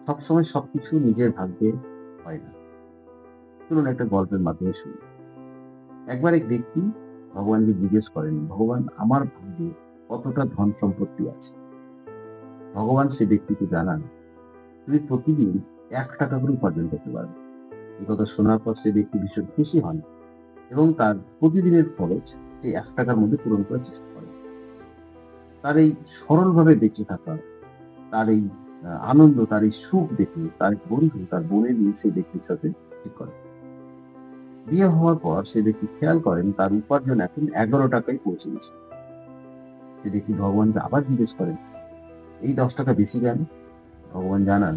সবসময় সবকিছু নিজের ভাগ্যে হয় না। চলুন একটা গল্পের মাধ্যমে শুনি। একবার এক ব্যক্তি ভগবানকে জিজ্ঞেস করেন, ভগবান আমার ভাগ্যে কতটা ধন সম্পত্তি আছে? ভগবান সে ব্যক্তিকে জানান, তুমি প্রতিদিন ৳১ করে উপার্জন করতে পারবে। এই কথা শোনার পর সে ব্যক্তি ভীষণ খুশি হন এবং তার প্রতিদিনের খরচ সেই ৳১ মধ্যে পূরণ করার চেষ্টা করেন। তার এই সরলভাবে বেঁচে থাকা, তার এই আনন্দ, তার এই সুখ দেখে তার এক বন্ধু তার বোনের নিয়ে সেই ব্যক্তির সাথে ঠিক করে। বিয়ে হওয়ার পর সে ব্যক্তি খেয়াল করেন তার উপার্জন এখন ৳১১ পৌঁছে গেছে। সে ব্যক্তি ভগবানকে আবার জিজ্ঞেস করেন, এই ৳১০ বেশি কেন? ভগবান জানান,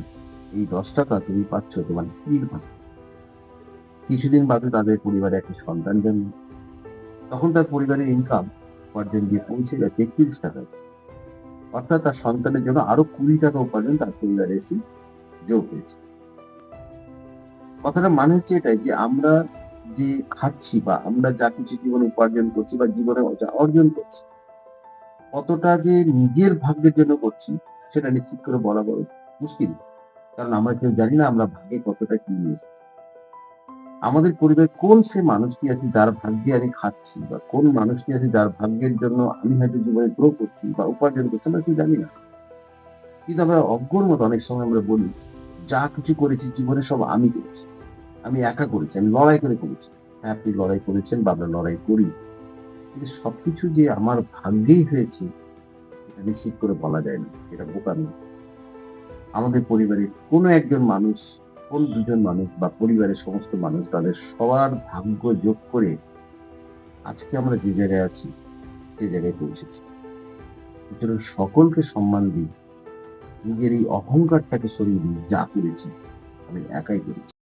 এই ৳১০ তুমি পাচ্ছ তোমার স্ত্রীর ভাগে। কিছুদিন বাদে তাদের পরিবারে একটা সন্তান জন্ম। তখন তার পরিবারের ইনকাম উপার্জন দিয়ে পৌঁছে গেছে ৳৩১। অর্থাৎ তার সন্তানের জন্য আরো ৳২০ উপার্জন তার পরিবারে এসে যোগ হয়েছে। কথাটার মানে হচ্ছে এটাই যে আমরা যে খাচ্ছি বা আমরা যা কিছু জীবনে উপার্জন করছি বা জীবনে যা অর্জন করছি, কতটা যে নিজের ভাগ্যের জন্য করছি সেটা নিশ্চিত করে বলা বড় মুশকিল। কারণ আমরা কেউ জানি না আমরা ভাগ্যে কতটা কি নিয়ে এসেছি। আমাদের পরিবারে কোন সে মানুষটি আছে যার ভাগ্যে আমি খাচ্ছি বা কোন মানুষটি আছে যার ভাগ্যের জন্য আমি হয়তো জীবনে গ্রো করছি বা উপার্জন করছি আমরা কেউ জানি না। কিন্তু আমরা অজ্ঞর মতো অনেক সময় আমরা বলি, যা কিছু করেছি জীবনে সব আমি করেছি। আমি একা করেছি, আমি লড়াই করে করেছি। হ্যাঁ, আপনি লড়াই করেছেন বা আমরা লড়াই করি। কিন্তু সবকিছু যে আমার ভাগ্যেই হয়েছে এটা নিশ্চিত করে বলা যায় না। এটা বোকামি। আমাদের পরিবারের কোনো একজন মানুষ, কোন ২ জন মানুষ বা পরিবারের সমস্ত মানুষ তাদের সবার ভাগ্য যোগ করে আজকে আমরা যে জায়গায় আছি, সে জায়গায় পৌঁছেছি। সুতরাং সকলকে সম্মান দিই। নিজের এই অহংকারটাকে সরিয়ে দিই। যা করেছি আমি একাই করেছি।